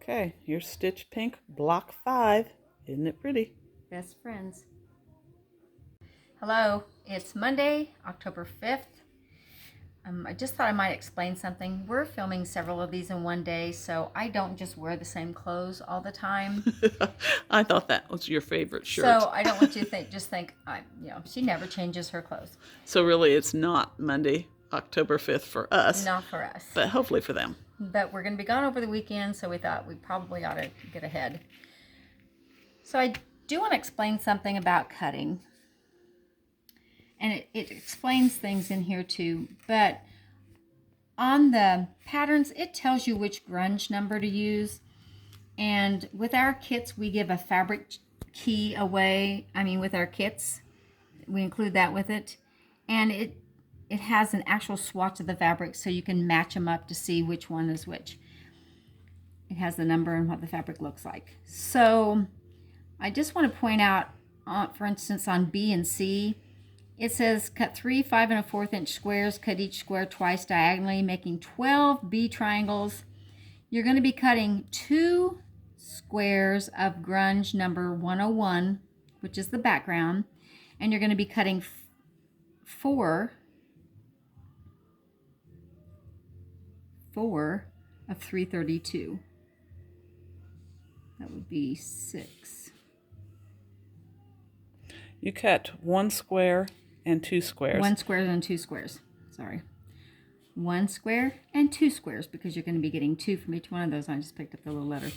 Okay, here's Stitch Pink, block 5. Isn't it pretty? Best friends. Hello, it's Monday, October 5th. I just thought I might explain something. We're filming several of these in one day, so I don't just wear the same clothes all the time. I thought that was your favorite shirt. So I don't want you to think, she never changes her clothes. So really it's not Monday, October 5th for us. Not for us. But hopefully for them. But we're going to be gone over the weekend, so we thought we probably ought to get ahead. So I do want to explain something about cutting. And it explains things in here too. But on the patterns, it tells you which grunge number to use. And with our kits, we give a fabric key away. With our kits, we include that with it. And it has an actual swatch of the fabric, so you can match them up to see which one is which. It has the number and what the fabric looks like. So I just want to point out, for instance, on B and C, it says cut 3 5 1/4 inch squares, cut each square twice diagonally, making 12 B triangles. You're going to be cutting 2 squares of grunge number 101, which is the background, and you're going to be cutting 4 of 332. That would be 6. You cut 1 square and 2 squares. 1 square and 2 squares. Sorry. 1 square and 2 squares, because you're going to be getting 2 from each one of those. I just picked up the little letter.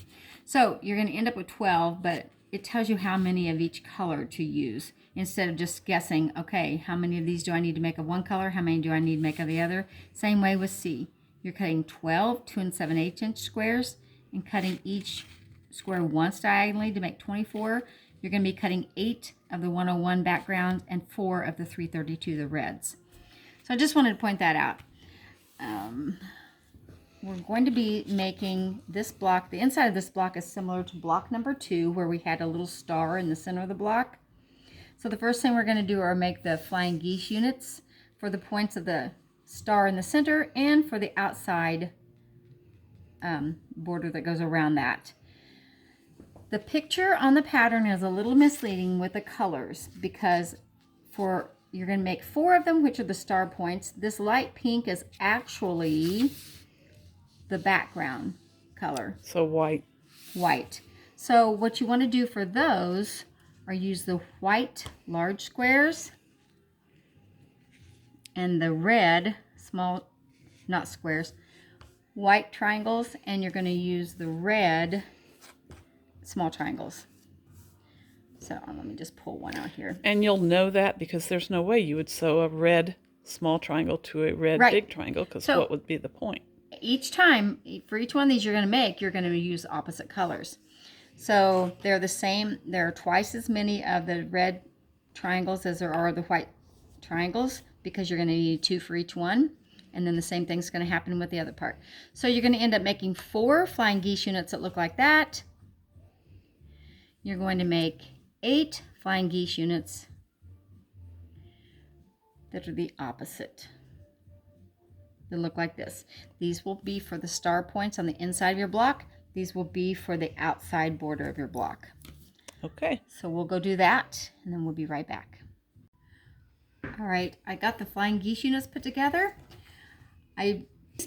So you're going to end up with 12, but it tells you how many of each color to use, instead of just guessing, okay, how many of these do I need to make of one color? How many do I need to make of the other? Same way with C. You're cutting 12 2 7/8 inch squares and cutting each square once diagonally to make 24. You're going to be cutting 8 of the 101 background and 4 of the 332, the reds. So I just wanted to point that out. We're going to be making this block. The inside of this block is similar to block number 2, where we had a little star in the center of the block. So the first thing we're going to do are make the flying geese units for the points of the star in the center and for the outside border that goes around that. The picture on the pattern is a little misleading with the colors, because you're going to make 4 of them, which are the star points. This light pink is actually the background color. So white. White. So what you want to do for those are use the white large squares and the red small, not squares, white triangles, and you're going to use the red small triangles. So let me just pull one out here. And you'll know that because there's no way you would sew a red small triangle to a red big triangle, because what would be the point? Each time, for each one of these you're going to make, you're going to use opposite colors. So they're the same. There are twice as many of the red triangles as there are the white triangles, because you're going to need 2 for each one. And then the same thing's going to happen with the other part. So you're going to end up making 4 flying geese units that look like that. You're going to make 8 flying geese units that are the opposite. They look like this. These will be for the star points on the inside of your block. These will be for the outside border of your block. Okay. So we'll go do that, and then we'll be right back. All right, I got the flying geese units put together. I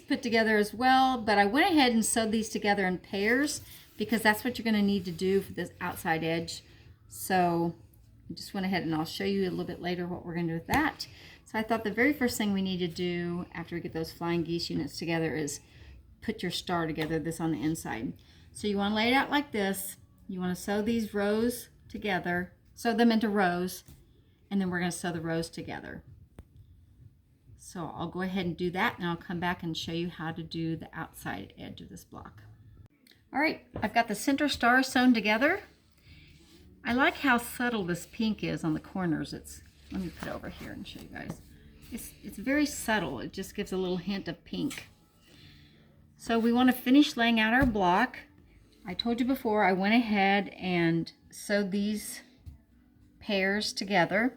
put together as well, but I went ahead and sewed these together in pairs, because that's what you're going to need to do for this outside edge. So I just went ahead, and I'll show you a little bit later what we're going to do with that. So I thought the very first thing we need to do after we get those flying geese units together is put your star together, this on the inside. So you want to lay it out like this. You want to sew these rows together, sew them into rows, and then we're going to sew the rows together. So I'll go ahead and do that, and I'll come back and show you how to do the outside edge of this block. All right, I've got the center star sewn together. I like how subtle this pink is on the corners. Let me put it over here and show you guys. It's very subtle. It just gives a little hint of pink. So we want to finish laying out our block. I told you before, I went ahead and sewed these pairs together.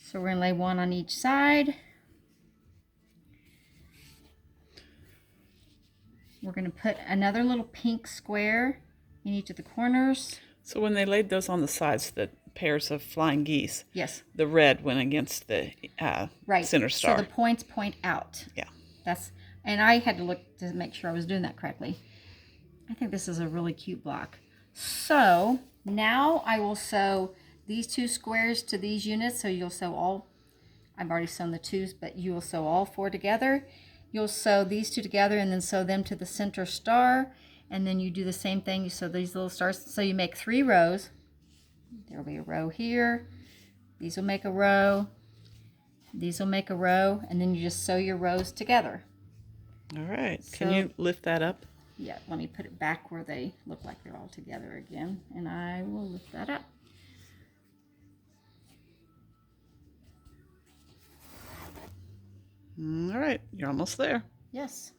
So we're going to lay one on each side. We're going to put another little pink square in each of the corners. So when they laid those on the sides, the pairs of flying geese, yes, the red went against the center star. So the points point out. Yeah. And I had to look to make sure I was doing that correctly. I think this is a really cute block. So now I will sew these 2 squares to these units. So you'll sew all, I've already sewn the 2s, but you will sew all 4 together. You'll sew these 2 together and then sew them to the center star. And then you do the same thing. You sew these little stars. So you make 3 rows. There will be a row here. These will make a row. These will make a row. And then you just sew your rows together. All right. Can you lift that up? Yeah, let me put it back where they look like they're all together again. And I will lift that up. All right. You're almost there. Yes.